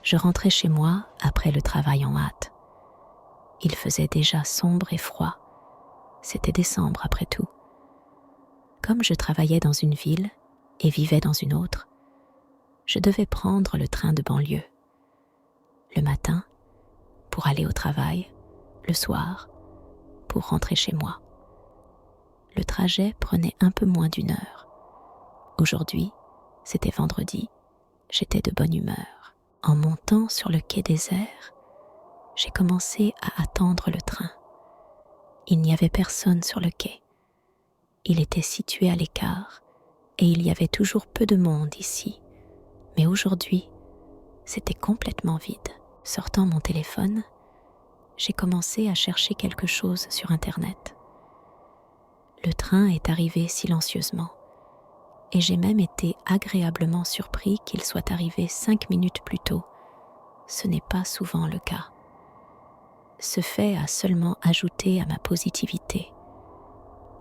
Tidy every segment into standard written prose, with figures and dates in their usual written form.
Je rentrais chez moi après le travail en hâte. Il faisait déjà sombre et froid. C'était décembre après tout. Comme je travaillais dans une ville et vivais dans une autre, je devais prendre le train de banlieue. Le matin, pour aller au travail, le soir, pour rentrer chez moi. Le trajet prenait un peu moins d'1 heure. Aujourd'hui, c'était vendredi, j'étais de bonne humeur. En montant sur le quai désert, j'ai commencé à attendre le train. Il n'y avait personne sur le quai. Il était situé à l'écart et il y avait toujours peu de monde ici. Mais aujourd'hui, c'était complètement vide. Sortant mon téléphone, j'ai commencé à chercher quelque chose sur Internet. Le train est arrivé silencieusement et j'ai même été agréablement surpris qu'il soit arrivé 5 minutes plus tôt. Ce n'est pas souvent le cas. Ce fait a seulement ajouté à ma positivité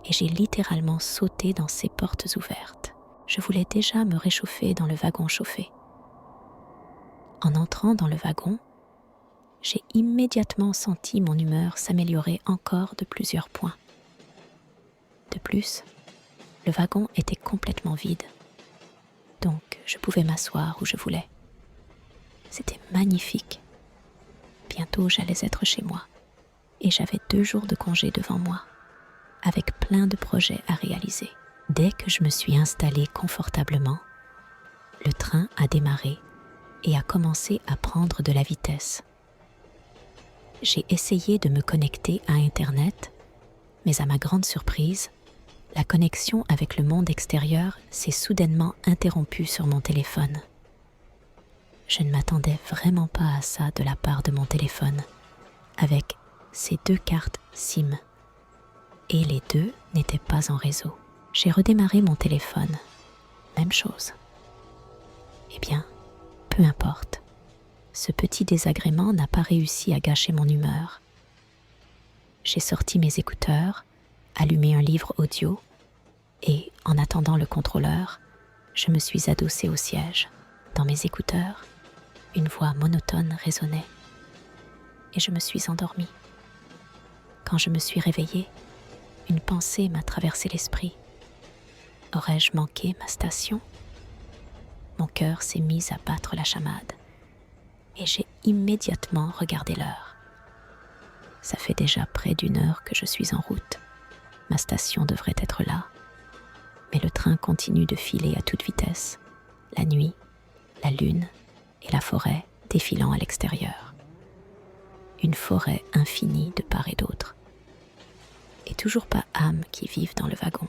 et j'ai littéralement sauté dans ces portes ouvertes. Je voulais déjà me réchauffer dans le wagon chauffé. En entrant dans le wagon, j'ai immédiatement senti mon humeur s'améliorer encore de plusieurs points. De plus, le wagon était complètement vide, donc je pouvais m'asseoir où je voulais. C'était magnifique. Bientôt j'allais être chez moi et j'avais 2 jours de congé devant moi, avec plein de projets à réaliser. Dès que je me suis installée confortablement, le train a démarré et a commencé à prendre de la vitesse. J'ai essayé de me connecter à Internet, mais à ma grande surprise, la connexion avec le monde extérieur s'est soudainement interrompue sur mon téléphone. Je ne m'attendais vraiment pas à ça de la part de mon téléphone, avec ses 2 cartes SIM. Et les 2 n'étaient pas en réseau. J'ai redémarré mon téléphone. Même chose. Eh bien, peu importe. Ce petit désagrément n'a pas réussi à gâcher mon humeur. J'ai sorti mes écouteurs, allumé un livre audio et, en attendant le contrôleur, je me suis adossée au siège. Dans mes écouteurs, une voix monotone résonnait et je me suis endormie. Quand je me suis réveillée, une pensée m'a traversé l'esprit. Aurais-je manqué ma station ? Mon cœur s'est mis à battre la chamade et j'ai immédiatement regardé l'heure. Ça fait déjà près d'1 heure que je suis en route. Ma station devrait être là, mais le train continue de filer à toute vitesse. La nuit, la lune et la forêt défilant à l'extérieur. Une forêt infinie de part et d'autre. Et toujours pas âme qui vive dans le wagon.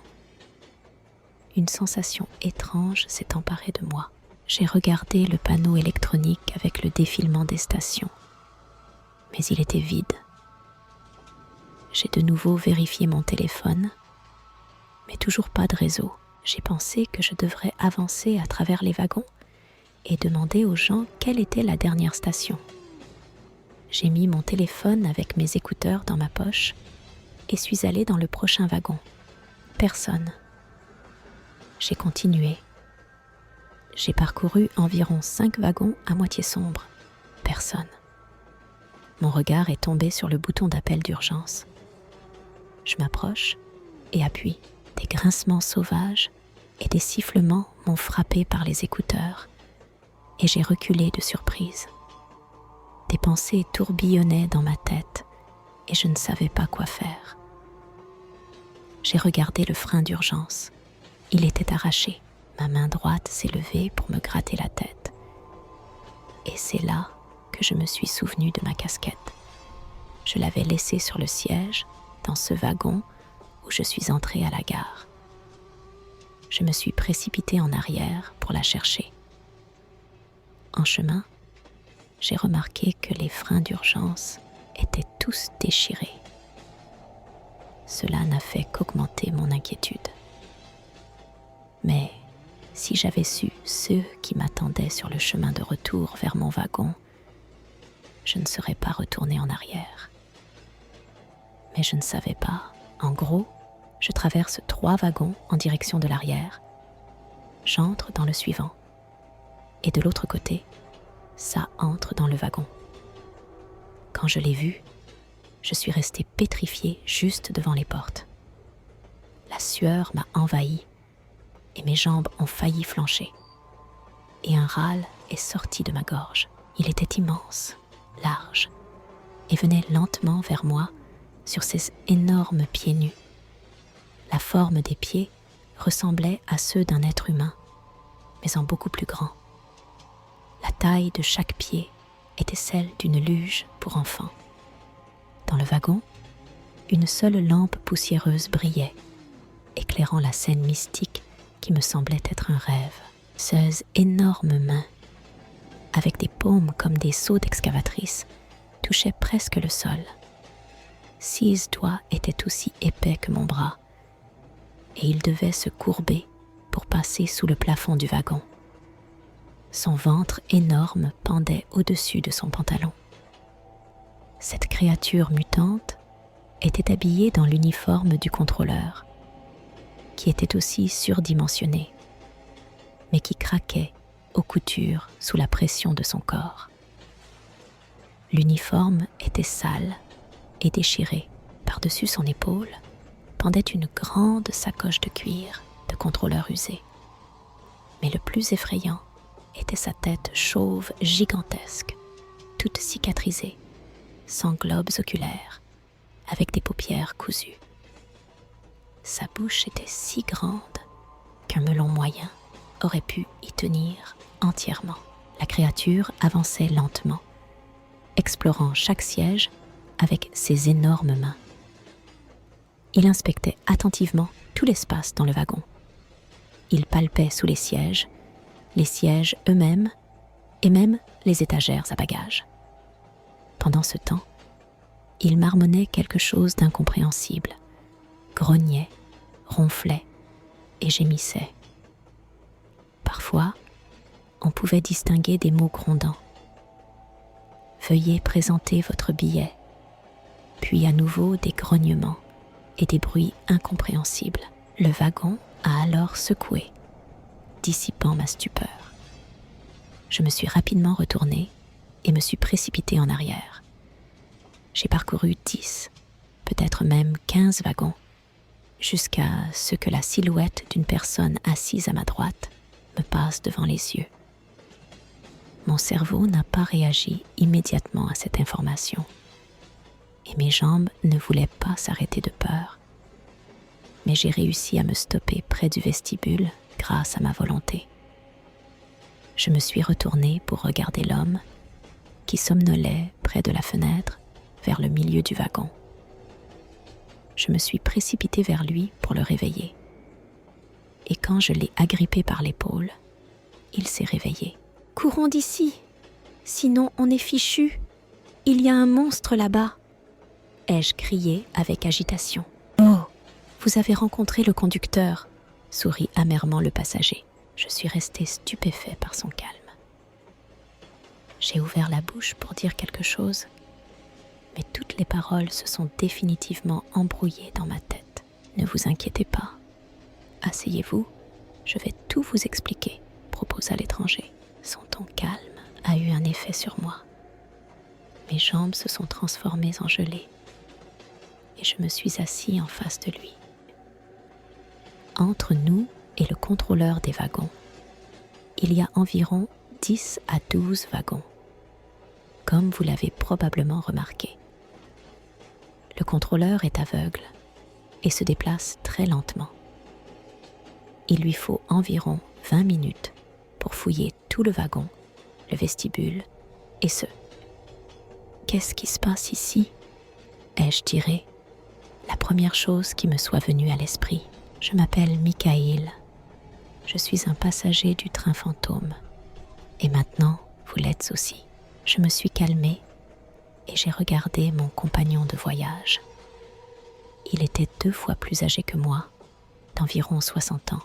Une sensation étrange s'est emparée de moi. J'ai regardé le panneau électronique avec le défilement des stations, mais il était vide. J'ai de nouveau vérifié mon téléphone, mais toujours pas de réseau. J'ai pensé que je devrais avancer à travers les wagons et demander aux gens quelle était la dernière station. J'ai mis mon téléphone avec mes écouteurs dans ma poche et suis allée dans le prochain wagon. Personne. J'ai continué. J'ai parcouru environ 5 wagons à moitié sombres. Personne. Mon regard est tombé sur le bouton d'appel d'urgence. Je m'approche et appuie. Des grincements sauvages et des sifflements m'ont frappé par les écouteurs et j'ai reculé de surprise. Des pensées tourbillonnaient dans ma tête et je ne savais pas quoi faire. J'ai regardé le frein d'urgence. Il était arraché. Ma main droite s'est levée pour me gratter la tête. Et c'est là que je me suis souvenue de ma casquette. Je l'avais laissée sur le siège, dans ce wagon où je suis entrée à la gare. Je me suis précipitée en arrière pour la chercher. En chemin, j'ai remarqué que les freins d'urgence étaient tous déchirés. Cela n'a fait qu'augmenter mon inquiétude. Mais si j'avais su ceux qui m'attendaient sur le chemin de retour vers mon wagon, je ne serais pas retournée en arrière. Mais je ne savais pas. En gros, je traverse 3 wagons en direction de l'arrière. J'entre dans le suivant. Et de l'autre côté, ça entre dans le wagon. Quand je l'ai vu, je suis restée pétrifiée juste devant les portes. La sueur m'a envahie et mes jambes ont failli flancher. Et un râle est sorti de ma gorge. Il était immense, large, et venait lentement vers moi sur ses énormes pieds nus. La forme des pieds ressemblait à ceux d'un être humain, mais en beaucoup plus grand. La taille de chaque pied était celle d'une luge pour enfants. Dans le wagon, une seule lampe poussiéreuse brillait, éclairant la scène mystique qui me semblait être un rêve. Ces énormes mains, avec des paumes comme des seaux d'excavatrice, touchaient presque le sol. 6 doigts étaient aussi épais que mon bras, et il devait se courber pour passer sous le plafond du wagon. Son ventre énorme pendait au-dessus de son pantalon. Cette créature mutante était habillée dans l'uniforme du contrôleur, qui était aussi surdimensionné, mais qui craquait aux coutures sous la pression de son corps. L'uniforme était sale et déchiré. Par-dessus son épaule pendait une grande sacoche de cuir de contrôleur usé. Mais le plus effrayant était sa tête chauve gigantesque, toute cicatrisée, sans globes oculaires, avec des paupières cousues. Sa bouche était si grande qu'un melon moyen aurait pu y tenir entièrement. La créature avançait lentement, explorant chaque siège avec ses énormes mains. Il inspectait attentivement tout l'espace dans le wagon. Il palpait sous les sièges eux-mêmes et même les étagères à bagages. Pendant ce temps, il marmonnait quelque chose d'incompréhensible, grognait, ronflait et gémissait. Parfois, on pouvait distinguer des mots grondants. « Veuillez présenter votre billet », puis à nouveau des grognements et des bruits incompréhensibles. Le wagon a alors secoué, dissipant ma stupeur. Je me suis rapidement retournée et me suis précipitée en arrière. J'ai parcouru 10, peut-être même 15 wagons, jusqu'à ce que la silhouette d'une personne assise à ma droite me passe devant les yeux. Mon cerveau n'a pas réagi immédiatement à cette information, et mes jambes ne voulaient pas s'arrêter de peur. Mais j'ai réussi à me stopper près du vestibule grâce à ma volonté. Je me suis retournée pour regarder l'homme qui somnolait près de la fenêtre vers le milieu du wagon. Je me suis précipitée vers lui pour le réveiller. Et quand je l'ai agrippé par l'épaule, il s'est réveillé. « Courons d'ici, sinon on est fichu. Il y a un monstre là-bas !» ai-je crié avec agitation. « Oh, vous avez rencontré le conducteur !» sourit amèrement le passager. Je suis restée stupéfait par son calme. J'ai ouvert la bouche pour dire quelque chose, mais toutes les paroles se sont définitivement embrouillées dans ma tête. « Ne vous inquiétez pas. Asseyez-vous, je vais tout vous expliquer, » proposa l'étranger. Son ton calme a eu un effet sur moi. Mes jambes se sont transformées en gelée et je me suis assis en face de lui. Entre nous et le contrôleur des wagons, il y a environ 10 à 12 wagons, comme vous l'avez probablement remarqué. Le contrôleur est aveugle et se déplace très lentement. Il lui faut environ 20 minutes pour fouiller tout le wagon, le vestibule et ce. « Qu'est-ce qui se passe ici ?» ai-je tiré, la première chose qui me soit venue à l'esprit. Je m'appelle Michael. Je suis un passager du train fantôme. Et maintenant, vous l'êtes aussi. Je me suis calmée et j'ai regardé mon compagnon de voyage. Il était 2 fois plus âgé que moi, d'environ 60 ans.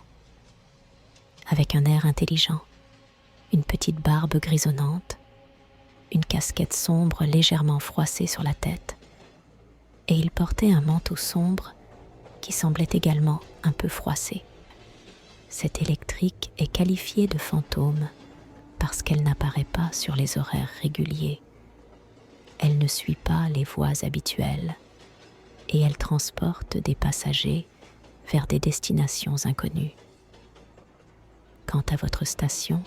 Avec un air intelligent, une petite barbe grisonnante, une casquette sombre légèrement froissée sur la tête, et il portait un manteau sombre qui semblait également un peu froissé. Cet électrique est qualifié de fantôme parce qu'elle n'apparaît pas sur les horaires réguliers. Elle ne suit pas les voies habituelles et elle transporte des passagers vers des destinations inconnues. Quant à votre station,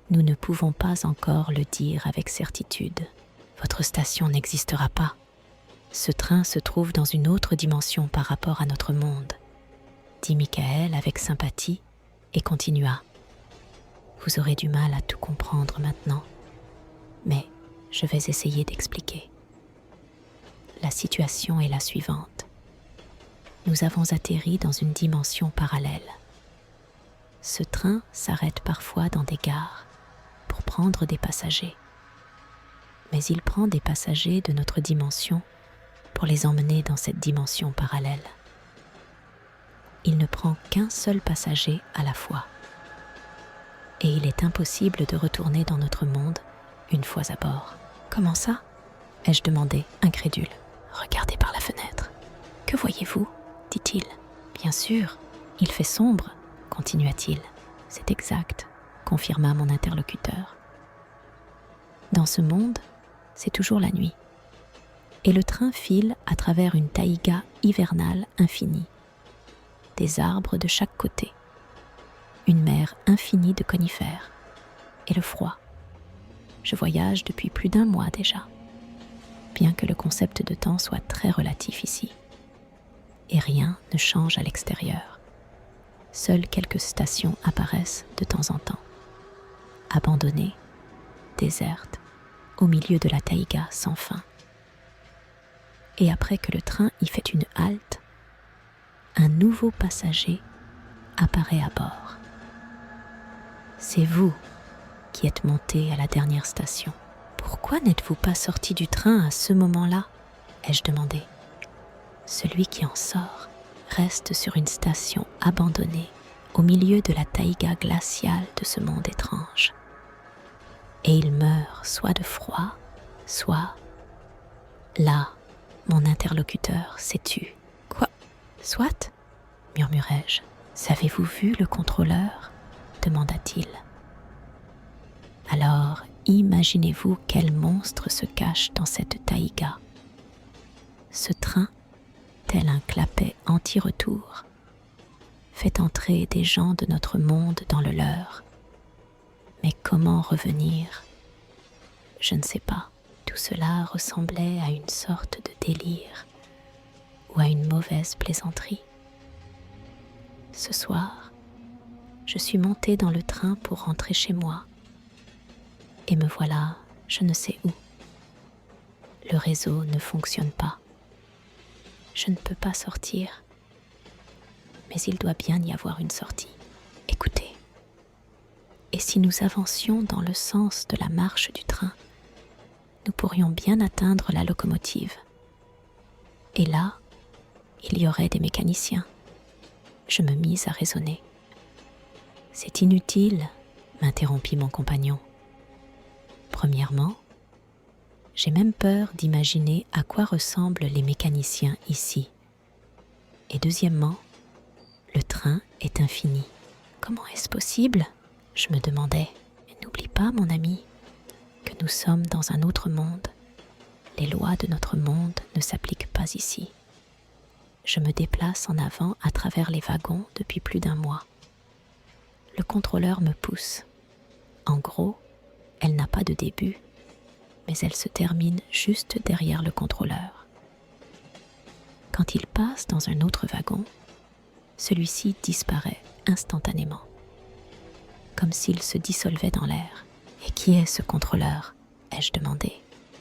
nous ne pouvons pas encore le dire avec certitude. Votre station n'existera pas. Ce train se trouve dans une autre dimension par rapport à notre monde, dit Michael avec sympathie et continua. Vous aurez du mal à tout comprendre maintenant, mais je vais essayer d'expliquer. La situation est la suivante. Nous avons atterri dans une dimension parallèle. Ce train s'arrête parfois dans des gares pour prendre des passagers. Mais il prend des passagers de notre dimension pour les emmener dans cette dimension parallèle. Il ne prend qu'un seul passager à la fois. Et il est impossible de retourner dans notre monde une fois à bord. Comment ça ? Ai-je demandé, incrédule. Regardez par la fenêtre. Que voyez-vous ? Dit-il. Bien sûr, il fait sombre, continua-t-il. C'est exact, confirma mon interlocuteur. Dans ce monde, c'est toujours la nuit. Et le train file à travers une taïga hivernale infinie. Des arbres de chaque côté. Une mer infinie de conifères. Et le froid. Je voyage depuis plus d'1 mois déjà. Bien que le concept de temps soit très relatif ici. Et rien ne change à l'extérieur. Seules quelques stations apparaissent de temps en temps. Abandonnées, désertes, au milieu de la taïga sans fin. Et après que le train y fait une halte, un nouveau passager apparaît à bord. C'est vous qui êtes monté à la dernière station. Pourquoi n'êtes-vous pas sorti du train à ce moment-là ? Ai-je demandé. Celui qui en sort reste sur une station abandonnée au milieu de la taïga glaciale de ce monde étrange. Et il meurt soit de froid, soit... Là, mon interlocuteur s'est tu. Quoi ? Soit ? Murmurai-je. Savez-vous vu le contrôleur ? Demanda-t-il. Alors, imaginez-vous quel monstre se cache dans cette taïga. Ce train, tel un clapet anti-retour, fait entrer des gens de notre monde dans le leur. Mais comment revenir ? Je ne sais pas. Tout cela ressemblait à une sorte de délire ou à une mauvaise plaisanterie. Ce soir, je suis montée dans le train pour rentrer chez moi. Et me voilà, je ne sais où. Le réseau ne fonctionne pas. Je ne peux pas sortir. Mais il doit bien y avoir une sortie. Écoutez. Et si nous avancions dans le sens de la marche du train, nous pourrions bien atteindre la locomotive. Et là, il y aurait des mécaniciens. Je me mis à raisonner. C'est inutile, m'interrompit mon compagnon. Premièrement, j'ai même peur d'imaginer à quoi ressemblent les mécaniciens ici. Et deuxièmement, le train est infini. Comment est-ce possible ? Je me demandais. Mais n'oublie pas, mon ami, que nous sommes dans un autre monde. Les lois de notre monde ne s'appliquent pas ici. Je me déplace en avant à travers les wagons depuis plus d'1 mois. Le contrôleur me pousse. En gros, elle n'a pas de début, mais elle se termine juste derrière le contrôleur. Quand il passe dans un autre wagon, celui-ci disparaît instantanément, comme s'il se dissolvait dans l'air. Et qui est ce contrôleur ? Ai-je demandé.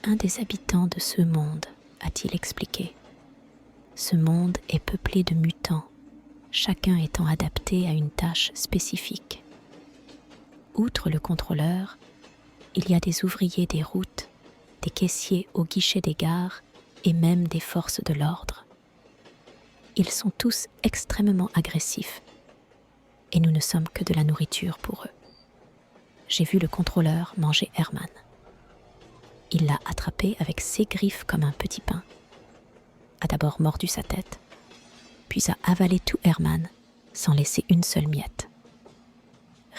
Un des habitants de ce monde, a-t-il expliqué. Ce monde est peuplé de mutants, chacun étant adapté à une tâche spécifique. Outre le contrôleur, il y a des ouvriers des routes, des caissiers au guichet des gares et même des forces de l'ordre. Ils sont tous extrêmement agressifs et nous ne sommes que de la nourriture pour eux. J'ai vu le contrôleur manger Herman. Il l'a attrapé avec ses griffes comme un petit pain, a d'abord mordu sa tête, puis a avalé tout Herman sans laisser une seule miette.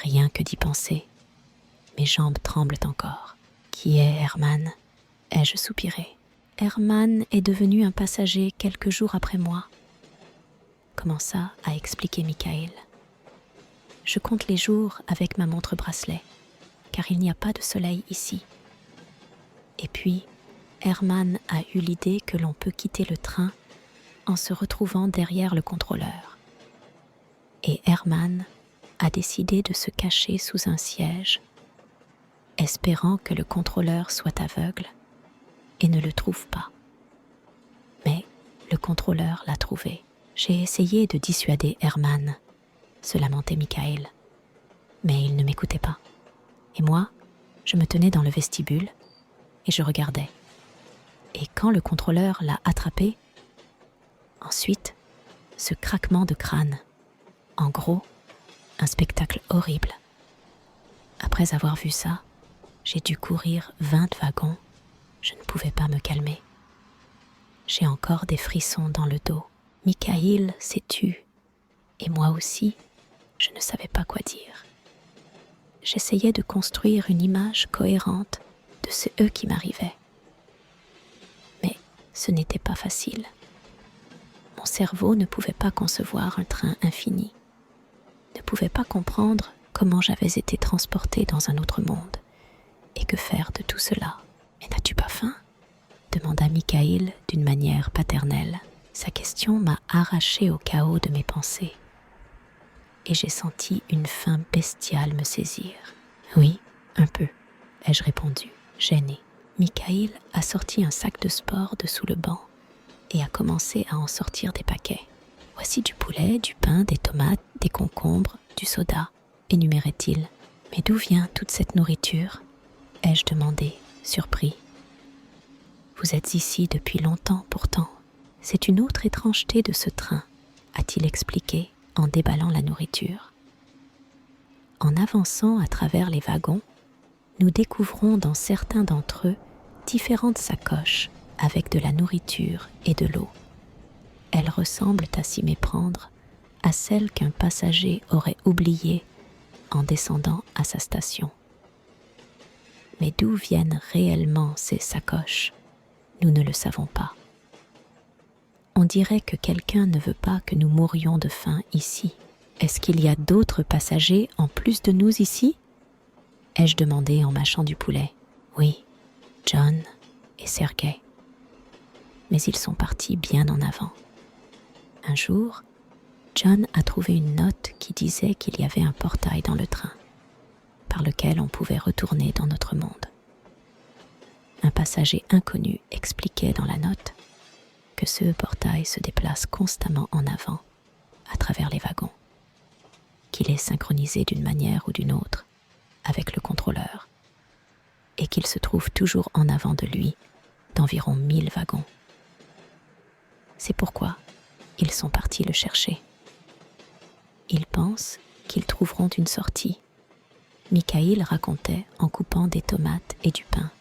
Rien que d'y penser Mes jambes tremblent encore. Qui est Herman ? Ai-je soupiré. Herman est devenu un passager quelques jours après moi, commença à expliquer Michael. Je compte les jours avec ma montre bracelet, car il n'y a pas de soleil ici. Et puis, Herman a eu l'idée que l'on peut quitter le train en se retrouvant derrière le contrôleur. Et Herman a décidé de se cacher sous un siège, espérant que le contrôleur soit aveugle et ne le trouve pas. Mais le contrôleur l'a trouvé. J'ai essayé de dissuader Herman, se lamentait Michael, mais il ne m'écoutait pas. Et moi, je me tenais dans le vestibule et je regardais. Et quand le contrôleur l'a attrapé, ensuite, ce craquement de crâne. En gros, un spectacle horrible. Après avoir vu ça, j'ai dû courir 20 wagons. Je ne pouvais pas me calmer. J'ai encore des frissons dans le dos. Michael s'est tu, et moi aussi, je ne savais pas quoi dire. J'essayais de construire une image cohérente de ce qui m'arrivait. Mais ce n'était pas facile. Mon cerveau ne pouvait pas concevoir un train infini, ne pouvait pas comprendre comment j'avais été transportée dans un autre monde. Et que faire de tout cela ? Mais n'as-tu pas faim ? Demanda Michael d'une manière paternelle. Sa question m'a arraché au chaos de mes pensées. Et j'ai senti une faim bestiale me saisir. Oui, un peu, ai-je répondu, gênée. Michael a sorti un sac de sport de sous le banc et a commencé à en sortir des paquets. Voici du poulet, du pain, des tomates, des concombres, du soda, énumérait-il. Mais d'où vient toute cette nourriture ? Ai-je demandé, surpris. Vous êtes ici depuis longtemps pourtant. C'est une autre étrangeté de ce train, a-t-il expliqué en déballant la nourriture. En avançant à travers les wagons, nous découvrons dans certains d'entre eux différentes sacoches avec de la nourriture et de l'eau. Elles ressemblent à s'y méprendre à celles qu'un passager aurait oubliées en descendant à sa station. Mais d'où viennent réellement ces sacoches ? Nous ne le savons pas. On dirait que quelqu'un ne veut pas que nous mourions de faim ici. Est-ce qu'il y a d'autres passagers en plus de nous ici ? Ai-je demandé en mâchant du poulet. Oui, John et Sergei. Mais ils sont partis bien en avant. Un jour, John a trouvé une note qui disait qu'il y avait un portail dans le train, par lequel on pouvait retourner dans notre monde. Un passager inconnu expliquait dans la note que ce portail se déplace constamment en avant, à travers les wagons, qu'il est synchronisé d'une manière ou d'une autre avec le contrôleur, et qu'il se trouve toujours en avant de lui d'environ 1000 wagons. C'est pourquoi ils sont partis le chercher. Ils pensent qu'ils trouveront une sortie. Michael racontait en coupant des tomates et du pain.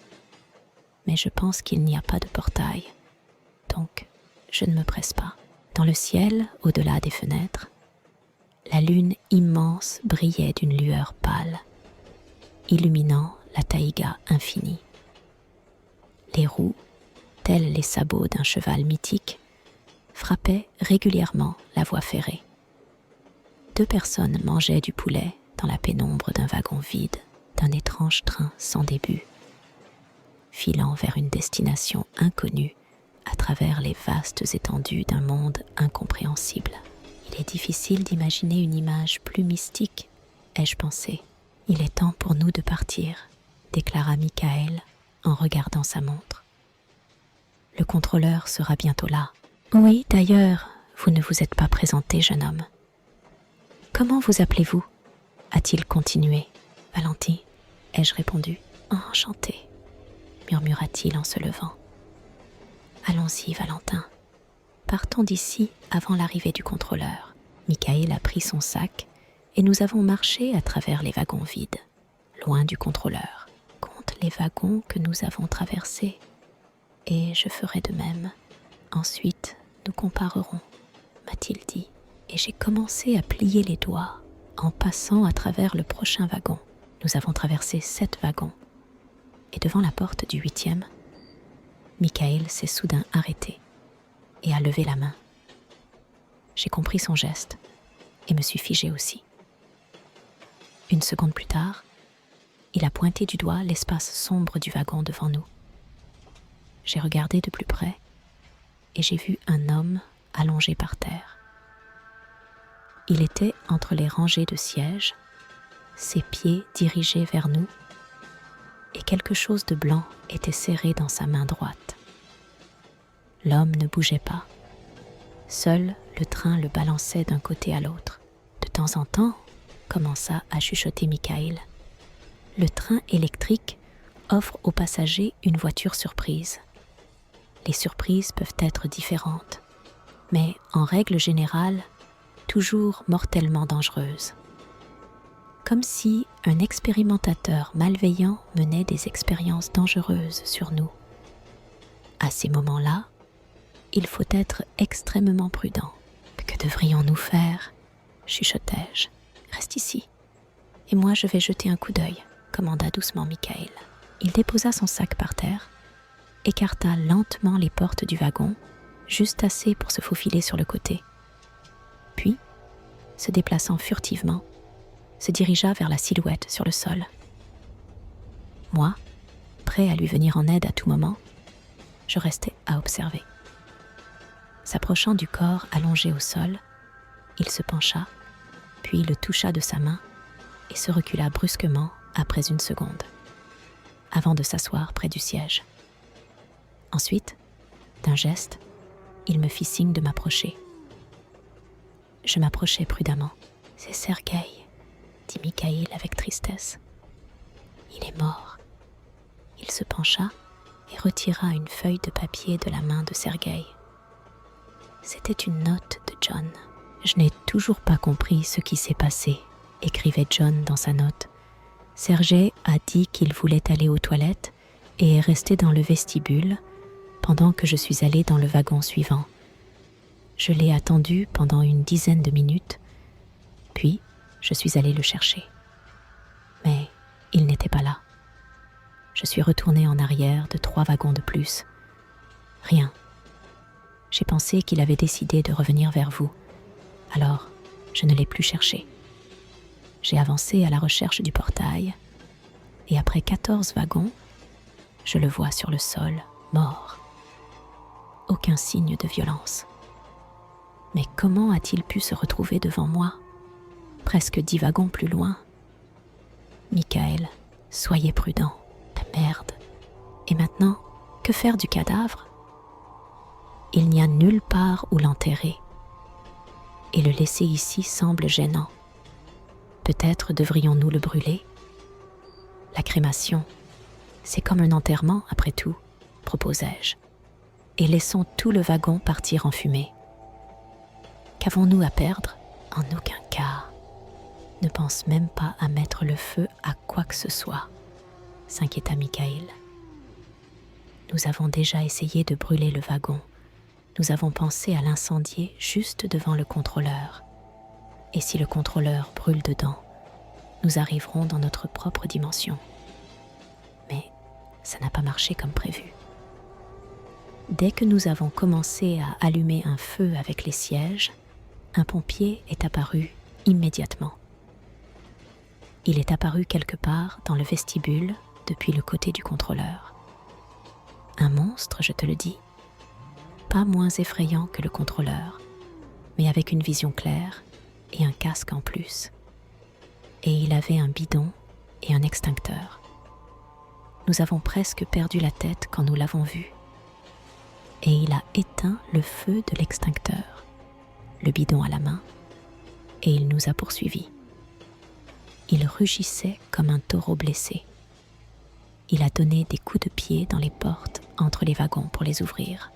Mais je pense qu'il n'y a pas de portail, donc je ne me presse pas. Dans le ciel, au-delà des fenêtres, la lune immense brillait d'une lueur pâle, illuminant la taïga infinie. Les roues, tels les sabots d'un cheval mythique, frappaient régulièrement la voie ferrée. 2 personnes mangeaient du poulet dans la pénombre d'un wagon vide, d'un étrange train sans début, filant vers une destination inconnue à travers les vastes étendues d'un monde incompréhensible. Il est difficile d'imaginer une image plus mystique, ai-je pensé. Il est temps pour nous de partir, déclara Michael en regardant sa montre. Le contrôleur sera bientôt là. Oui, d'ailleurs, vous ne vous êtes pas présenté, jeune homme. Comment vous appelez-vous ? A-t-il continué. Valentin, ai-je répondu. Enchanté, murmura-t-il en se levant. Allons-y, Valentin. Partons d'ici avant l'arrivée du contrôleur. Michael a pris son sac et nous avons marché à travers les wagons vides, loin du contrôleur. Compte les wagons que nous avons traversés et je ferai de même. Ensuite, nous comparerons, m'a-t-il dit, et j'ai commencé à plier les doigts en passant à travers le prochain wagon. Nous avons traversé 7 wagons, et devant la porte du 8e, Michael s'est soudain arrêté et a levé la main. J'ai compris son geste et me suis figée aussi. Une seconde plus tard, il a pointé du doigt l'espace sombre du wagon devant nous. J'ai regardé de plus près et j'ai vu un homme allongé par terre. Il était entre les rangées de sièges, ses pieds dirigés vers nous, et quelque chose de blanc était serré dans sa main droite. L'homme ne bougeait pas. Seul le train le balançait d'un côté à l'autre. De temps en temps, commença à chuchoter Michael, le train électrique offre aux passagers une voiture surprise. Les surprises peuvent être différentes, mais en règle générale, toujours mortellement dangereuses. Comme si un expérimentateur malveillant menait des expériences dangereuses sur nous. À ces moments-là, il faut être extrêmement prudent. Que devrions-nous faire ? Chuchotai-je. Reste ici. Et moi, je vais jeter un coup d'œil, commanda doucement Michael. Il déposa son sac par terre, écarta lentement les portes du wagon, juste assez pour se faufiler sur le côté. Puis, se déplaçant furtivement, se dirigea vers la silhouette sur le sol. Moi, prêt à lui venir en aide à tout moment, je restais à observer. S'approchant du corps allongé au sol, il se pencha, puis le toucha de sa main et se recula brusquement après une seconde, avant de s'asseoir près du siège. Ensuite, d'un geste, il me fit signe de m'approcher. Je m'approchai prudemment. « C'est Sergueï », dit Michael avec tristesse. « Il est mort. » Il se pencha et retira une feuille de papier de la main de Sergueï. C'était une note de John. « Je n'ai toujours pas compris ce qui s'est passé », écrivait John dans sa note. « Sergueï a dit qu'il voulait aller aux toilettes et est resté dans le vestibule pendant que je suis allée dans le wagon suivant. Je l'ai attendu pendant une dizaine de minutes, puis je suis allée le chercher. Mais il n'était pas là. Je suis retournée en arrière de 3 wagons de plus. Rien. J'ai pensé qu'il avait décidé de revenir vers vous. Alors, je ne l'ai plus cherché. J'ai avancé à la recherche du portail, et après 14 wagons, je le vois sur le sol, mort. Aucun signe de violence. Mais comment a-t-il pu se retrouver devant moi, presque 10 wagons plus loin ? Michael, soyez prudent. Merde. Et maintenant, que faire du cadavre ? Il n'y a nulle part où l'enterrer. Et le laisser ici semble gênant. Peut-être devrions-nous le brûler ? La crémation, c'est comme un enterrement après tout, proposai-je. Et laissons tout le wagon partir en fumée. Qu'avons-nous à perdre ? En aucun cas. Ne pense même pas à mettre le feu à quoi que ce soit, s'inquiéta Michael. Nous avons déjà essayé de brûler le wagon. Nous avons pensé à l'incendier juste devant le contrôleur. Et si le contrôleur brûle dedans, nous arriverons dans notre propre dimension. Mais ça n'a pas marché comme prévu. Dès que nous avons commencé à allumer un feu avec les sièges, un pompier est apparu immédiatement. Il est apparu quelque part dans le vestibule depuis le côté du contrôleur. Un monstre, je te le dis, pas moins effrayant que le contrôleur, mais avec une vision claire et un casque en plus. Et il avait un bidon et un extincteur. Nous avons presque perdu la tête quand nous l'avons vu. Et il a éteint le feu de l'extincteur, le bidon à la main, et il nous a poursuivis. Il rugissait comme un taureau blessé. Il a donné des coups de pied dans les portes entre les wagons pour les ouvrir.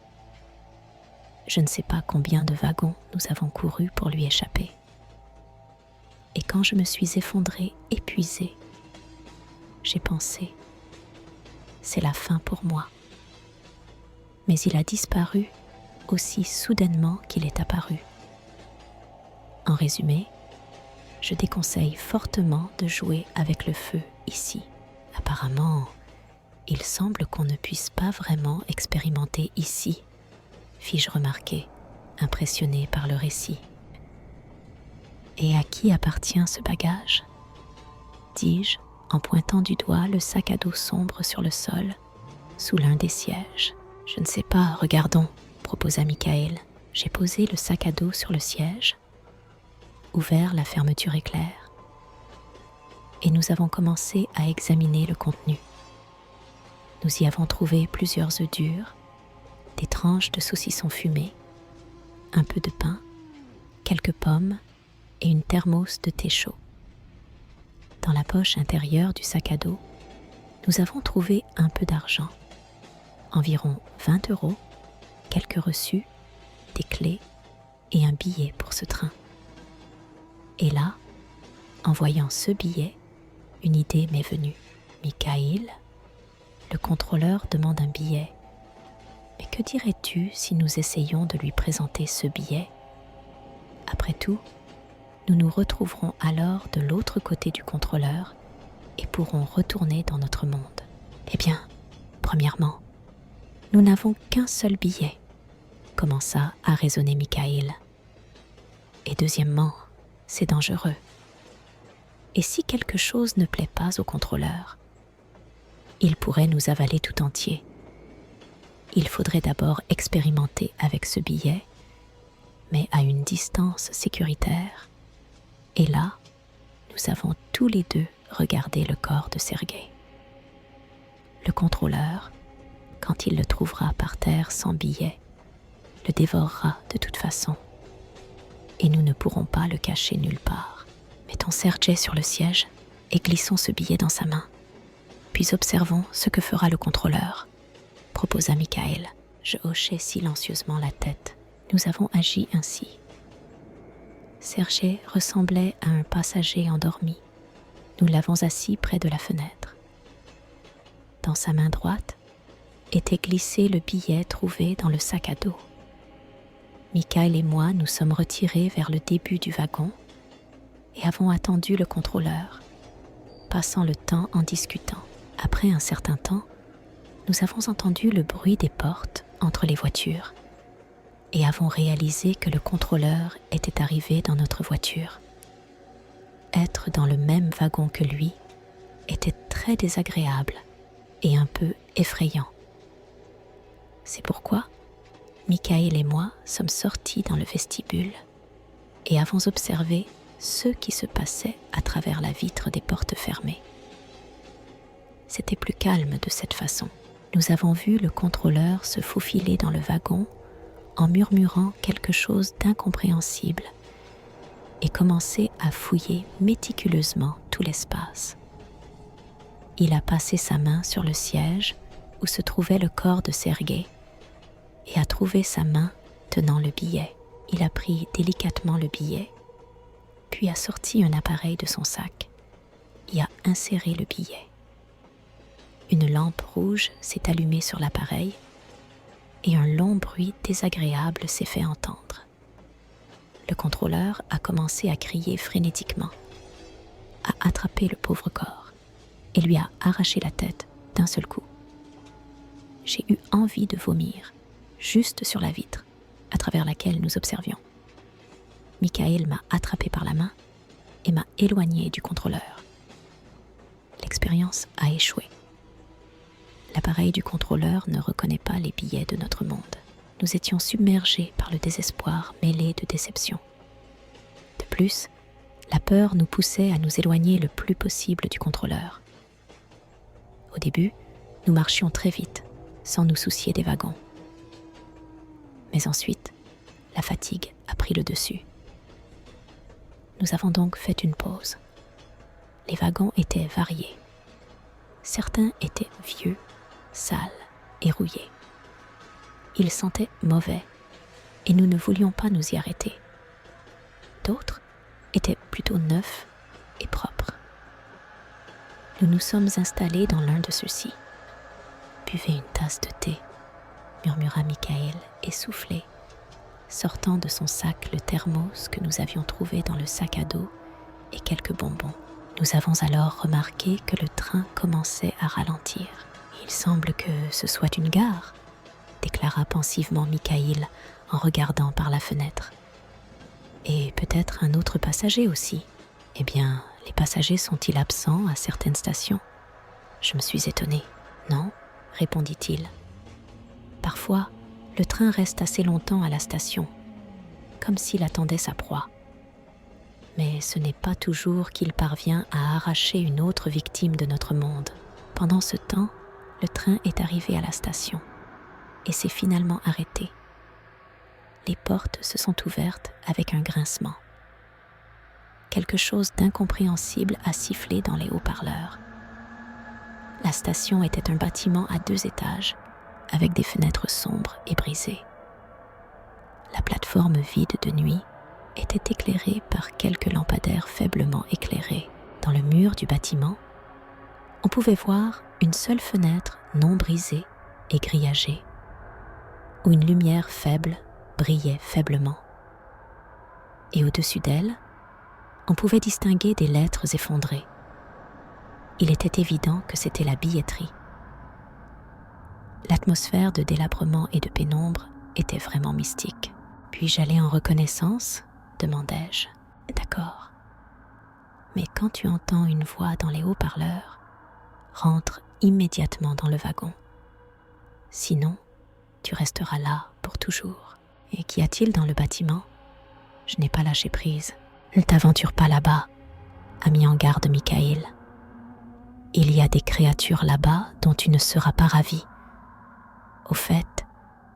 Je ne sais pas combien de wagons nous avons couru pour lui échapper. Et quand je me suis effondrée, épuisée, j'ai pensé, c'est la fin pour moi. Mais il a disparu aussi soudainement qu'il est apparu. En résumé, je déconseille fortement de jouer avec le feu ici. Apparemment, il semble qu'on ne puisse pas vraiment expérimenter ici, fis-je remarquer, impressionné par le récit. Et à qui appartient ce bagage ? Dis-je, en pointant du doigt le sac à dos sombre sur le sol, sous l'un des sièges. Je ne sais pas, regardons, proposa Michael. J'ai posé le sac à dos sur le siège, ouvert la fermeture éclair, et nous avons commencé à examiner le contenu. Nous y avons trouvé plusieurs œufs durs, des tranches de saucisson fumé, un peu de pain, quelques pommes et une thermos de thé chaud. Dans la poche intérieure du sac à dos, nous avons trouvé un peu d'argent, environ 20 €, quelques reçus, des clés et un billet pour ce train. Et là, en voyant ce billet, une idée m'est venue. Michael, le contrôleur demande un billet. Mais que dirais-tu si nous essayions de lui présenter ce billet ? Après tout, nous nous retrouverons alors de l'autre côté du contrôleur et pourrons retourner dans notre monde. Eh bien, premièrement, nous n'avons qu'un seul billet, commença à raisonner Michael. Et deuxièmement, c'est dangereux. Et si quelque chose ne plaît pas au contrôleur, il pourrait nous avaler tout entier. Il faudrait d'abord expérimenter avec ce billet, mais à une distance sécuritaire. Et là, nous avons tous les deux regardé le corps de Sergueï. Le contrôleur, quand il le trouvera par terre sans billet, le dévorera de toute façon. Et nous ne pourrons pas le cacher nulle part. Mettons Sergueï sur le siège et glissons ce billet dans sa main. Puis observons ce que fera le contrôleur, proposa Michael. Je hochai silencieusement la tête. Nous avons agi ainsi. Sergueï ressemblait à un passager endormi. Nous l'avons assis près de la fenêtre. Dans sa main droite était glissé le billet trouvé dans le sac à dos. Michael et moi nous sommes retirés vers le début du wagon et avons attendu le contrôleur, passant le temps en discutant. Après un certain temps, nous avons entendu le bruit des portes entre les voitures et avons réalisé que le contrôleur était arrivé dans notre voiture. Être dans le même wagon que lui était très désagréable et un peu effrayant. C'est pourquoi Michael et moi sommes sortis dans le vestibule et avons observé ce qui se passait à travers la vitre des portes fermées. C'était plus calme de cette façon. Nous avons vu le contrôleur se faufiler dans le wagon en murmurant quelque chose d'incompréhensible et commencer à fouiller méticuleusement tout l'espace. Il a passé sa main sur le siège où se trouvait le corps de Sergueï et a trouvé sa main tenant le billet. Il a pris délicatement le billet, puis a sorti un appareil de son sac et a inséré le billet. Une lampe rouge s'est allumée sur l'appareil et un long bruit désagréable s'est fait entendre. Le contrôleur a commencé à crier frénétiquement, a attrapé le pauvre corps et lui a arraché la tête d'un seul coup. J'ai eu envie de vomir, juste sur la vitre, à travers laquelle nous observions. Michael m'a attrapé par la main et m'a éloigné du contrôleur. L'expérience a échoué. L'appareil du contrôleur ne reconnaît pas les billets de notre monde. Nous étions submergés par le désespoir mêlé de déception. De plus, la peur nous poussait à nous éloigner le plus possible du contrôleur. Au début, nous marchions très vite, sans nous soucier des wagons. Mais ensuite, la fatigue a pris le dessus. Nous avons donc fait une pause. Les wagons étaient variés. Certains étaient vieux, sales et rouillés. Ils sentaient mauvais et nous ne voulions pas nous y arrêter. D'autres étaient plutôt neufs et propres. Nous nous sommes installés dans l'un de ceux-ci. « Buvez une tasse de thé », murmura Michael, essoufflé, sortant de son sac le thermos que nous avions trouvé dans le sac à dos et quelques bonbons. Nous avons alors remarqué que le train commençait à ralentir. « Il semble que ce soit une gare », déclara pensivement Mikhaïl en regardant par la fenêtre. « Et peut-être un autre passager aussi. Eh bien, les passagers sont-ils absents à certaines stations ?» Je me suis étonnée. « Non », répondit-il. « Parfois, le train reste assez longtemps à la station, comme s'il attendait sa proie. Mais ce n'est pas toujours qu'il parvient à arracher une autre victime de notre monde. Pendant ce temps, le train est arrivé à la station et s'est finalement arrêté. Les portes se sont ouvertes avec un grincement. Quelque chose d'incompréhensible a sifflé dans les haut-parleurs. La station était un bâtiment à 2 étages, avec des fenêtres sombres et brisées. La plateforme vide de nuit était éclairée par quelques lampadaires faiblement éclairés. Dans le mur du bâtiment, on pouvait voir une seule fenêtre non brisée et grillagée, où une lumière faible brillait faiblement. Et au-dessus d'elle, on pouvait distinguer des lettres effondrées. Il était évident que c'était la billetterie. L'atmosphère de délabrement et de pénombre était vraiment mystique. « Puis-je aller en reconnaissance ?» demandai-je. « D'accord. Mais quand tu entends une voix dans les haut-parleurs, rentre immédiatement dans le wagon. Sinon, tu resteras là pour toujours. » « Et qu'y a-t-il dans le bâtiment ?» Je n'ai pas lâché prise. « Ne t'aventure pas là-bas », a mis en garde Mikhaïl. « Il y a des créatures là-bas dont tu ne seras pas ravi. Au fait,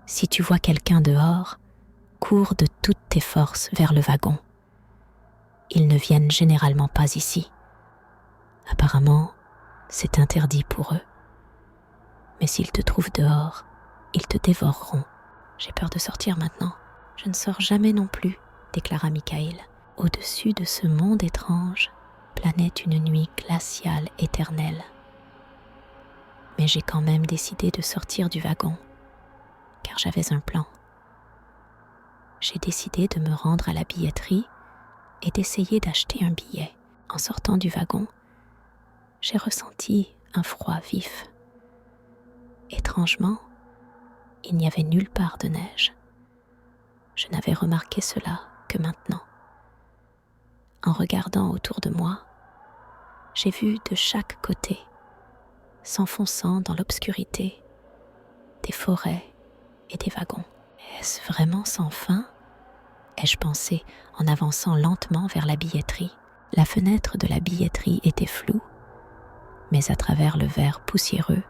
si tu vois quelqu'un dehors, cours de toutes tes forces vers le wagon. Ils ne viennent généralement pas ici. Apparemment, c'est interdit pour eux. Mais s'ils te trouvent dehors, ils te dévoreront. J'ai peur de sortir maintenant. Je ne sors jamais non plus, déclara Mikhaïl. Au-dessus de ce monde étrange planait une nuit glaciale éternelle. Mais j'ai quand même décidé de sortir du wagon, car j'avais un plan. J'ai décidé de me rendre à la billetterie et d'essayer d'acheter un billet. En sortant du wagon, j'ai ressenti un froid vif. Étrangement, il n'y avait nulle part de neige. Je n'avais remarqué cela que maintenant. En regardant autour de moi, j'ai vu de chaque côté, s'enfonçant dans l'obscurité, des forêts et des wagons. Est-ce vraiment sans fin ? Ai-je pensé en avançant lentement vers la billetterie. La fenêtre de la billetterie était floue, mais à travers le verre poussiéreux,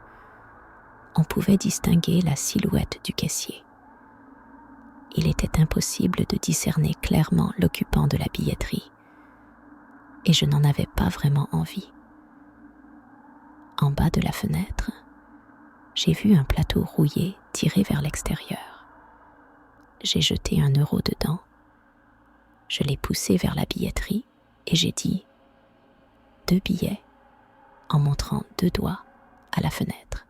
on pouvait distinguer la silhouette du caissier. Il était impossible de discerner clairement l'occupant de la billetterie, et je n'en avais pas vraiment envie. En bas de la fenêtre, j'ai vu un plateau rouillé tiré vers l'extérieur. J'ai jeté 1 euro dedans, je l'ai poussé vers la billetterie et j'ai dit « 2 billets » en montrant 2 doigts à la fenêtre,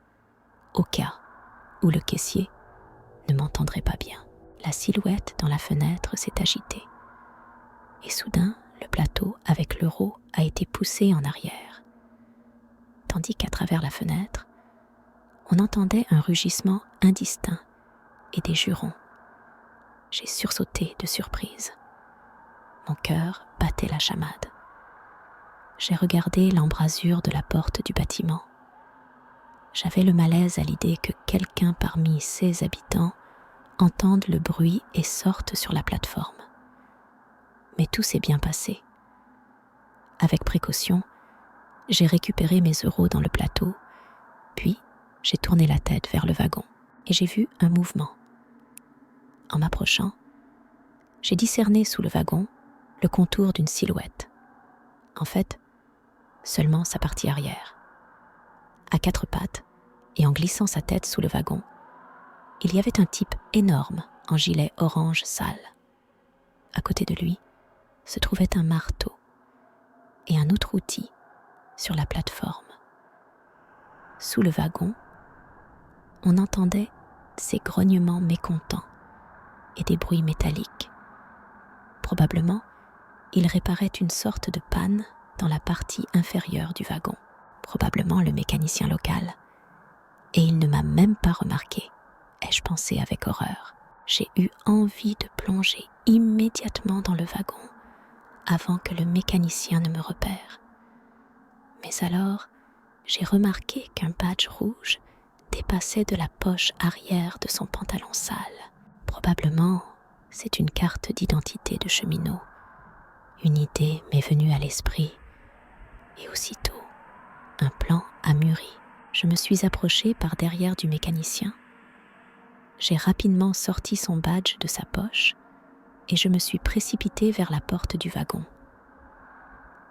au cas où le caissier ne m'entendrait pas bien. La silhouette dans la fenêtre s'est agitée et soudain le plateau avec l'euro a été poussé en arrière, tandis qu'à travers la fenêtre, on entendait un rugissement indistinct et des jurons. J'ai sursauté de surprise. Mon cœur battait la chamade. J'ai regardé l'embrasure de la porte du bâtiment. J'avais le malaise à l'idée que quelqu'un parmi ses habitants entende le bruit et sorte sur la plateforme. Mais tout s'est bien passé. Avec précaution, j'ai récupéré mes euros dans le plateau, puis j'ai tourné la tête vers le wagon et j'ai vu un mouvement. En m'approchant, j'ai discerné sous le wagon le contour d'une silhouette. En fait, seulement sa partie arrière. À 4 pattes, et en glissant sa tête sous le wagon, il y avait un type énorme en gilet orange sale. À côté de lui se trouvait un marteau et un autre outil sur la plateforme. Sous le wagon, on entendait ces grognements mécontents et des bruits métalliques. Probablement, il réparait une sorte de panne dans la partie inférieure du wagon, probablement le mécanicien local. Et il ne m'a même pas remarqué, ai-je pensé avec horreur. J'ai eu envie de plonger immédiatement dans le wagon avant que le mécanicien ne me repère. Mais alors, j'ai remarqué qu'un badge rouge dépassait de la poche arrière de son pantalon sale. Probablement, c'est une carte d'identité de cheminot. Une idée m'est venue à l'esprit, et aussitôt, un plan a mûri. Je me suis approchée par derrière du mécanicien. J'ai rapidement sorti son badge de sa poche et je me suis précipitée vers la porte du wagon.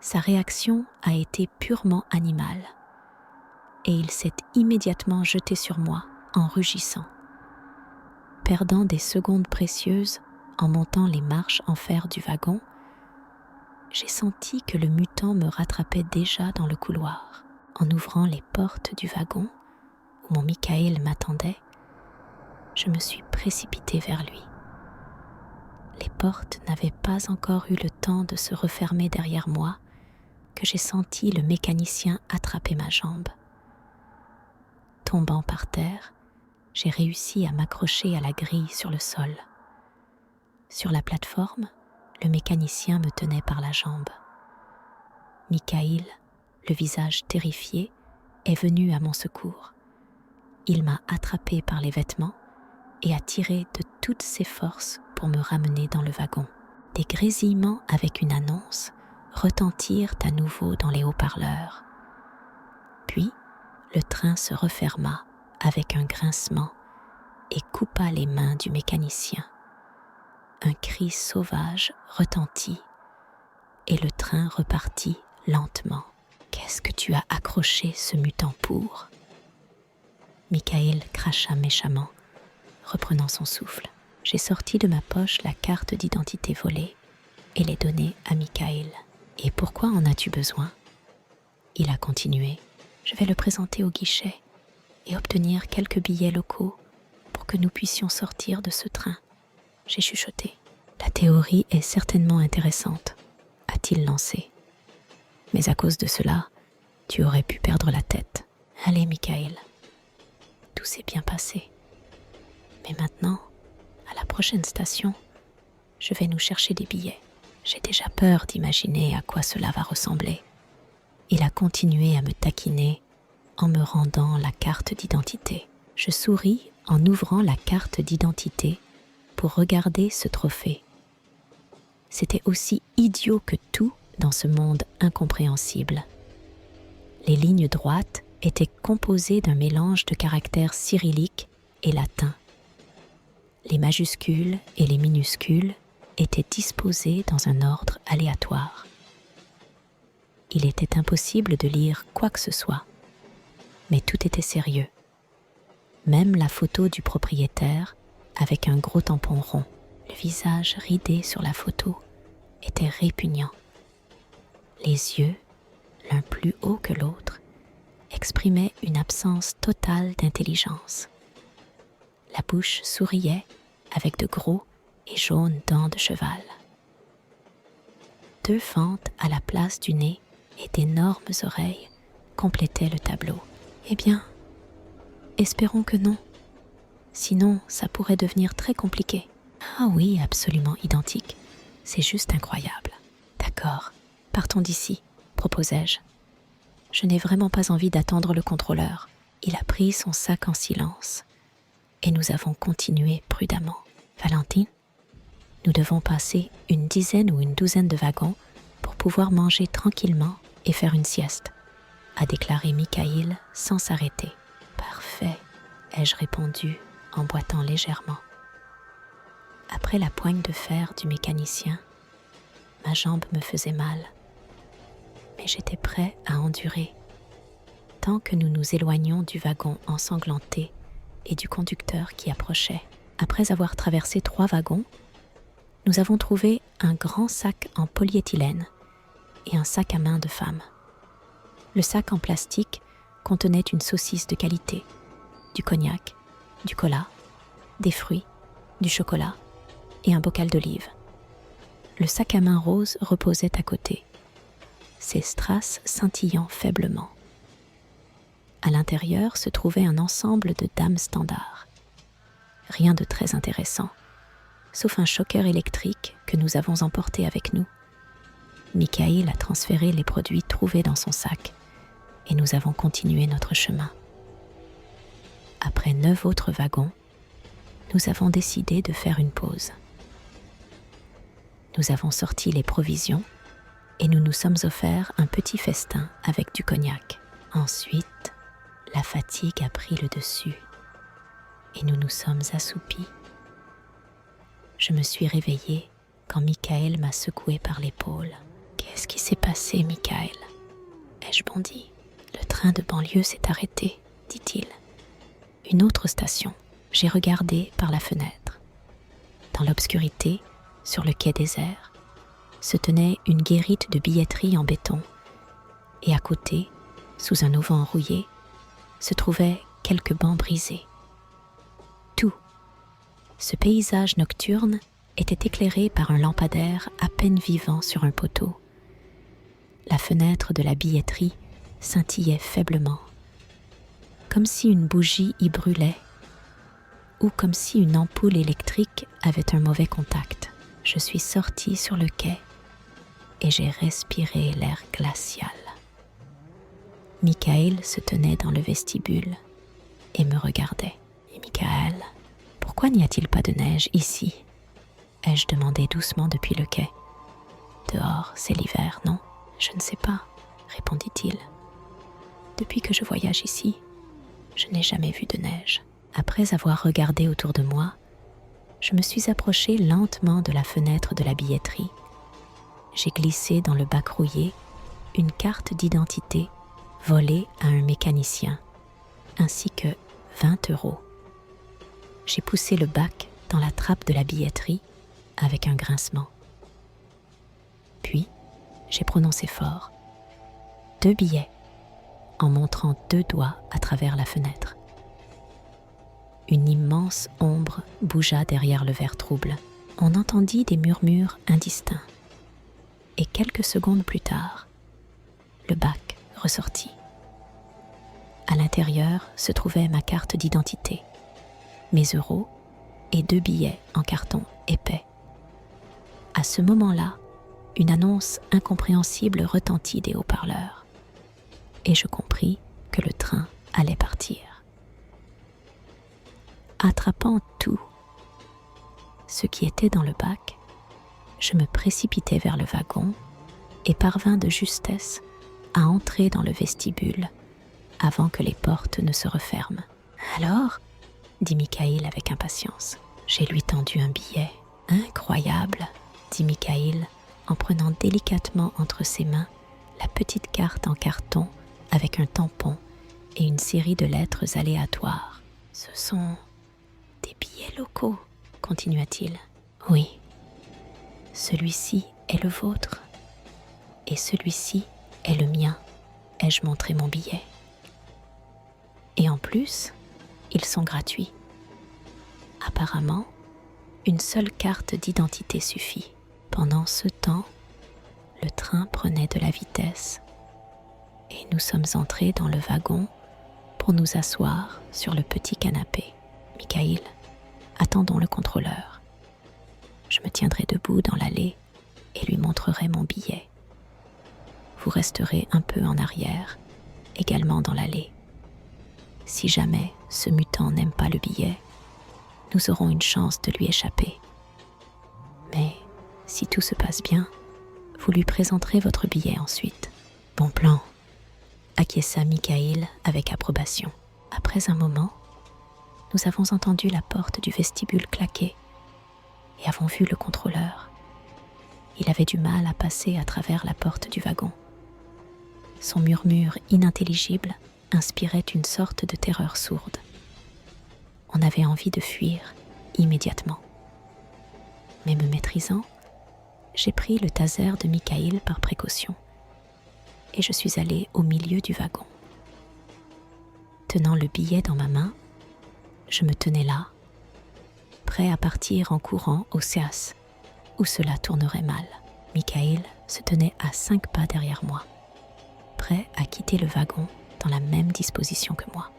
Sa réaction a été purement animale et il s'est immédiatement jeté sur moi en rugissant. Perdant des secondes précieuses en montant les marches en fer du wagon, j'ai senti que le mutant me rattrapait déjà dans le couloir. En ouvrant les portes du wagon où mon Michael m'attendait, je me suis précipitée vers lui. Les portes n'avaient pas encore eu le temps de se refermer derrière moi que j'ai senti le mécanicien attraper ma jambe. Tombant par terre, j'ai réussi à m'accrocher à la grille sur le sol. Sur la plateforme, le mécanicien me tenait par la jambe. Michael, le visage terrifié, est venu à mon secours. Il m'a attrapé par les vêtements et a tiré de toutes ses forces pour me ramener dans le wagon. Des grésillements avec une annonce retentirent à nouveau dans les haut-parleurs. Puis, le train se referma avec un grincement et coupa les mains du mécanicien. Un cri sauvage retentit et le train repartit lentement. « Qu'est-ce que tu as accroché ce mutant pour ?» Michael cracha méchamment, reprenant son souffle. J'ai sorti de ma poche la carte d'identité volée et l'ai donnée à Michael. « Et pourquoi en as-tu besoin ?» Il a continué. « Je vais le présenter au guichet et obtenir quelques billets locaux pour que nous puissions sortir de ce train. » J'ai chuchoté. « La théorie est certainement intéressante, » a-t-il lancé. « Mais à cause de cela, tu aurais pu perdre la tête. » Allez, Michael. Tout s'est bien passé. Mais maintenant, à la prochaine station, je vais nous chercher des billets. J'ai déjà peur d'imaginer à quoi cela va ressembler. Il a continué à me taquiner en me rendant la carte d'identité. Je souris en ouvrant la carte d'identité pour regarder ce trophée. C'était aussi idiot que tout dans ce monde incompréhensible. Les lignes droites étaient composées d'un mélange de caractères cyrilliques et latins. Les majuscules et les minuscules étaient disposés dans un ordre aléatoire. Il était impossible de lire quoi que ce soit, mais tout était sérieux. Même la photo du propriétaire avec un gros tampon rond. Le visage ridé sur la photo était répugnant. Les yeux, l'un plus haut que l'autre, exprimaient une absence totale d'intelligence. La bouche souriait avec de gros et jaunes dents de cheval. 2 fentes à la place du nez et d'énormes oreilles complétaient le tableau. Eh bien, espérons que non. Sinon, ça pourrait devenir très compliqué. Ah oui, absolument identique. C'est juste incroyable. D'accord, partons d'ici, proposai-je. Je n'ai vraiment pas envie d'attendre le contrôleur. Il a pris son sac en silence et nous avons continué prudemment. Valentine, nous devons passer une dizaine ou une douzaine de wagons pour pouvoir manger tranquillement et faire une sieste, a déclaré Michael sans s'arrêter. Parfait, ai-je répondu en boitant légèrement. Après la poigne de fer du mécanicien, ma jambe me faisait mal, mais j'étais prêt à endurer. Tant que nous nous éloignions du wagon ensanglanté et du conducteur qui approchait. Après avoir traversé 3 wagons, nous avons trouvé un grand sac en polyéthylène et un sac à main de femme. Le sac en plastique contenait une saucisse de qualité, du cognac, du cola, des fruits, du chocolat et un bocal d'olives. Le sac à main rose reposait à côté, ses strass scintillant faiblement. À l'intérieur se trouvait un ensemble de dames standards. Rien de très intéressant, sauf un choqueur électrique que nous avons emporté avec nous. Michael a transféré les produits trouvés dans son sac et nous avons continué notre chemin. Après 9 autres wagons, nous avons décidé de faire une pause. Nous avons sorti les provisions et nous nous sommes offerts un petit festin avec du cognac. Ensuite, la fatigue a pris le dessus et nous nous sommes assoupis. Je me suis réveillée quand Michael m'a secoué par l'épaule. « Qu'est-ce qui s'est passé, Michael ?» ai-je bondi. « Le train de banlieue s'est arrêté, dit-il. Une autre station. J'ai regardé par la fenêtre. Dans l'obscurité, sur le quai désert, se tenait une guérite de billetterie en béton, et à côté, sous un auvent rouillé, se trouvaient quelques bancs brisés. Tout, ce paysage nocturne, était éclairé par un lampadaire à peine vivant sur un poteau. La fenêtre de la billetterie scintillait faiblement, comme si une bougie y brûlait, ou comme si une ampoule électrique avait un mauvais contact. Je suis sortie sur le quai et j'ai respiré l'air glacial. Michael se tenait dans le vestibule et me regardait. « Et Michael, pourquoi n'y a-t-il pas de neige ici ?» ai-je demandé doucement depuis le quai. « Dehors, c'est l'hiver, non ?»« Je ne sais pas, » répondit-il. « Depuis que je voyage ici, je n'ai jamais vu de neige. » Après avoir regardé autour de moi, je me suis approchée lentement de la fenêtre de la billetterie. J'ai glissé dans le bac rouillé une carte d'identité volée à un mécanicien, ainsi que 20 €. J'ai poussé le bac dans la trappe de la billetterie avec un grincement. Puis, j'ai prononcé fort « 2 billets » en montrant 2 doigts à travers la fenêtre. Une immense ombre bougea derrière le verre trouble. On entendit des murmures indistincts. Et quelques secondes plus tard, le bac ressortit. À l'intérieur se trouvait ma carte d'identité, mes euros et 2 billets en carton épais. À ce moment-là, une annonce incompréhensible retentit des haut-parleurs. Et je compris que le train allait partir. Attrapant tout ce qui était dans le bac, je me précipitai vers le wagon et parvins de justesse à entrer dans le vestibule avant que les portes ne se referment. « Alors ?» dit Michael avec impatience. J'ai lui tendu un billet. « Incroyable !» dit Michael en prenant délicatement entre ses mains la petite carte en carton avec un tampon et une série de lettres aléatoires. « Ce sont des billets locaux, » continua-t-il. « Oui, celui-ci est le vôtre et celui-ci est le mien. » ai-je montré mon billet. « Et en plus, ils sont gratuits. Apparemment, une seule carte d'identité suffit. » Pendant ce temps, le train prenait de la vitesse et nous sommes entrés dans le wagon pour nous asseoir sur le petit canapé. « Michael, attendons le contrôleur. Je me tiendrai debout dans l'allée et lui montrerai mon billet. Vous resterez un peu en arrière, également dans l'allée. Si jamais ce mutant n'aime pas le billet, nous aurons une chance de lui échapper. Mais si tout se passe bien, vous lui présenterez votre billet ensuite. » « Bon plan, » acquiesça Michael avec approbation. Après un moment, nous avons entendu la porte du vestibule claquer et avons vu le contrôleur. Il avait du mal à passer à travers la porte du wagon. Son murmure inintelligible inspirait une sorte de terreur sourde. On avait envie de fuir immédiatement. Mais me maîtrisant, j'ai pris le taser de Michael par précaution et je suis allée au milieu du wagon. Tenant le billet dans ma main, je me tenais là, prêt à partir en courant au SEAS, où cela tournerait mal. Michael se tenait à 5 pas derrière moi, prêt à quitter le wagon dans la même disposition que moi.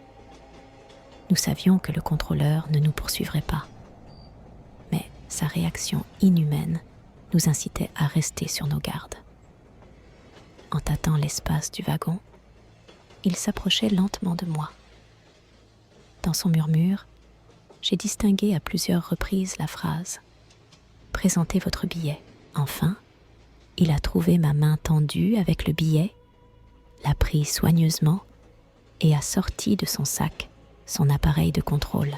Nous savions que le contrôleur ne nous poursuivrait pas, mais sa réaction inhumaine nous incitait à rester sur nos gardes. En tâtant l'espace du wagon, il s'approchait lentement de moi. Dans son murmure, j'ai distingué à plusieurs reprises la phrase « Présentez votre billet ». Enfin, il a trouvé ma main tendue avec le billet, l'a pris soigneusement et a sorti de son sac son appareil de contrôle.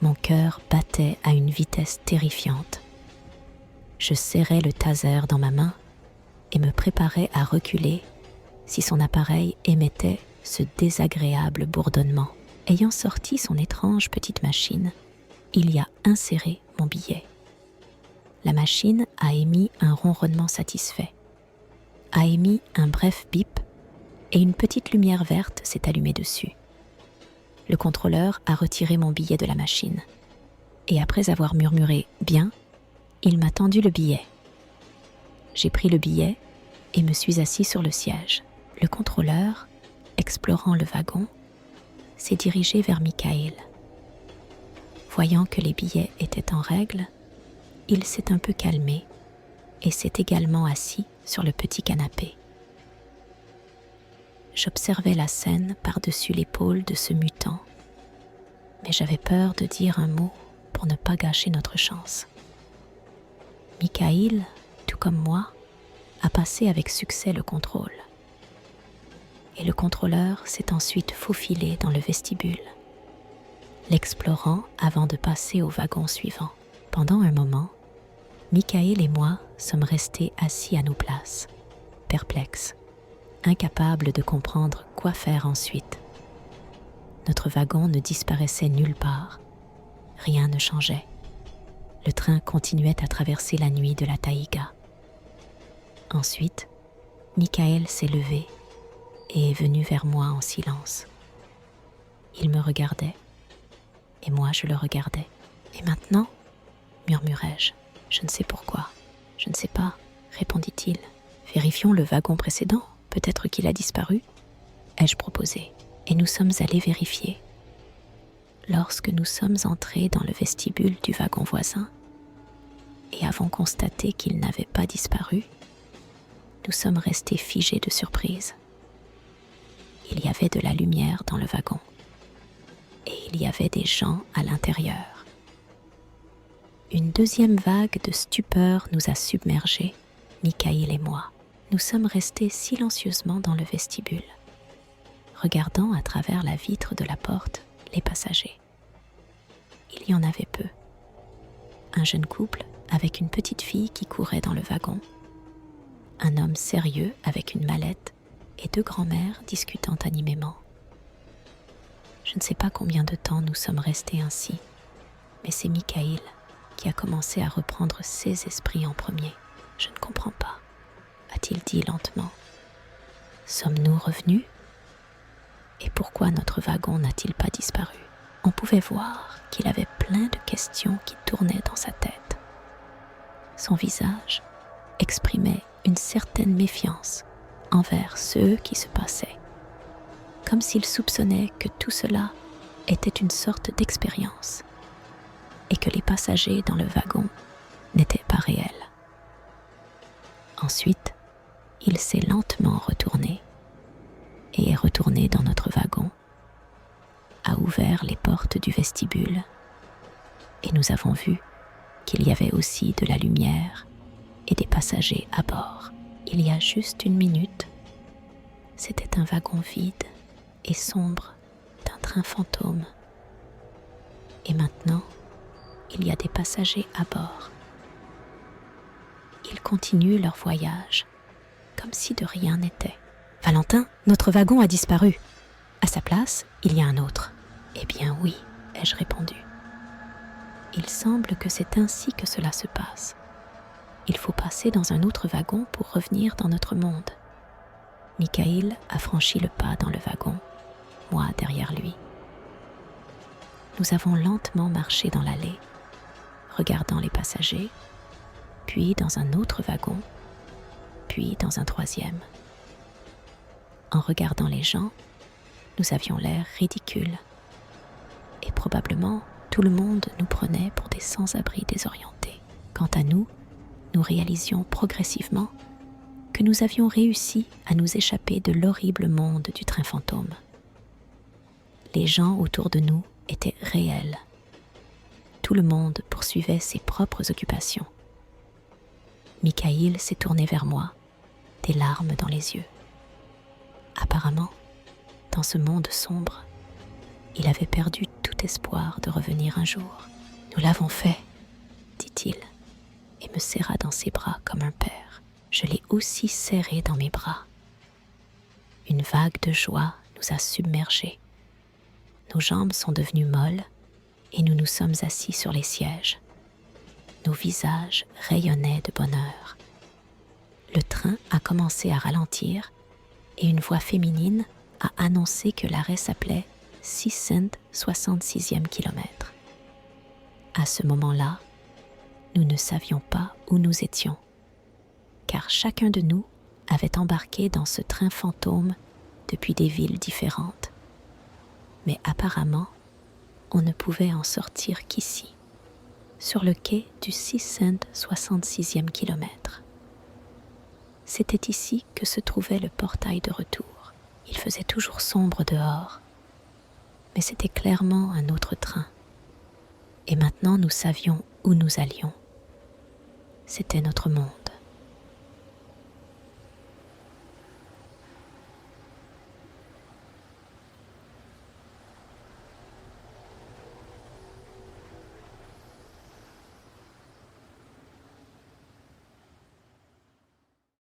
Mon cœur battait à une vitesse terrifiante. Je serrais le taser dans ma main et me préparais à reculer si son appareil émettait ce désagréable bourdonnement. Ayant sorti son étrange petite machine, il y a inséré mon billet. La machine a émis un ronronnement satisfait, a émis un bref bip et une petite lumière verte s'est allumée dessus. Le contrôleur a retiré mon billet de la machine et après avoir murmuré « bien », il m'a tendu le billet. J'ai pris le billet et me suis assis sur le siège. Le contrôleur, explorant le wagon, s'est dirigé vers Michael. Voyant que les billets étaient en règle, il s'est un peu calmé et s'est également assis sur le petit canapé. J'observais la scène par-dessus l'épaule de ce mutant, mais j'avais peur de dire un mot pour ne pas gâcher notre chance. Michael, tout comme moi, a passé avec succès le contrôle. Et le contrôleur s'est ensuite faufilé dans le vestibule, l'explorant avant de passer au wagon suivant. Pendant un moment, Michael et moi sommes restés assis à nos places, perplexes, incapables de comprendre quoi faire ensuite. Notre wagon ne disparaissait nulle part, rien ne changeait. Le train continuait à traverser la nuit de la taïga. Ensuite, Michael s'est levé et est venu vers moi en silence. Il me regardait, et moi je le regardais. « Et maintenant ?» murmurai-je. « Je ne sais pourquoi. »« Je ne sais pas, » répondit-il. « Vérifions le wagon précédent, peut-être qu'il a disparu ?» ai-je proposé. Et nous sommes allés vérifier. Lorsque nous sommes entrés dans le vestibule du wagon voisin, et avons constaté qu'il n'avait pas disparu, nous sommes restés figés de surprise. Il y avait de la lumière dans le wagon, et il y avait des gens à l'intérieur. Une deuxième vague de stupeur nous a submergés, Michael et moi. Nous sommes restés silencieusement dans le vestibule, regardant à travers la vitre de la porte les passagers. Il y en avait peu. Un jeune couple avec une petite fille qui courait dans le wagon, un homme sérieux avec une mallette et deux grands-mères discutant animément. Je ne sais pas combien de temps nous sommes restés ainsi, mais c'est Michael qui a commencé à reprendre ses esprits en premier. « Je ne comprends pas », a-t-il dit lentement. « Sommes-nous revenus ? Et pourquoi notre wagon n'a-t-il pas disparu ?» On pouvait voir qu'il avait plein de questions qui tournaient dans sa tête. Son visage exprimait une certaine méfiance envers ce qui se passait, comme s'il soupçonnait que tout cela était une sorte d'expérience et que les passagers dans le wagon n'étaient pas réels. Ensuite, il s'est lentement retourné et est retourné dans notre wagon, a ouvert les portes du vestibule et nous avons vu qu'il y avait aussi de la lumière et des passagers à bord. Il y a juste une minute, c'était un wagon vide et sombre d'un train fantôme. Et maintenant, il y a des passagers à bord. Ils continuent leur voyage, comme si de rien n'était. « Valentin, notre wagon a disparu. À sa place, il y a un autre. »« Eh bien oui, » ai-je répondu. « Il semble que c'est ainsi que cela se passe. Il faut passer dans un autre wagon pour revenir dans notre monde. » Michael a franchi le pas dans le wagon, moi derrière lui. Nous avons lentement marché dans l'allée, regardant les passagers puis dans un autre wagon, puis dans un troisième. En regardant les gens, nous avions l'air ridicules. Et probablement, tout le monde nous prenait pour des sans-abri désorientés. Quant à nous, nous réalisions progressivement que nous avions réussi à nous échapper de l'horrible monde du train fantôme. Les gens autour de nous étaient réels. Tout le monde poursuivait ses propres occupations. Mikhaïl s'est tourné vers moi, des larmes dans les yeux. Apparemment, dans ce monde sombre, il avait perdu tout espoir de revenir un jour. « Nous l'avons fait », dit-il, et me serra dans ses bras comme un père. Je l'ai aussi serré dans mes bras. Une vague de joie nous a submergés. Nos jambes sont devenues molles et nous nous sommes assis sur les sièges. Nos visages rayonnaient de bonheur. Le train a commencé à ralentir et une voix féminine a annoncé que l'arrêt s'appelait 666e kilomètre. À ce moment-là, nous ne savions pas où nous étions, car chacun de nous avait embarqué dans ce train fantôme depuis des villes différentes. Mais apparemment, on ne pouvait en sortir qu'ici, sur le quai du 666e kilomètre. C'était ici que se trouvait le portail de retour. Il faisait toujours sombre dehors, mais c'était clairement un autre train. Et maintenant nous savions où nous allions. C'était notre monde.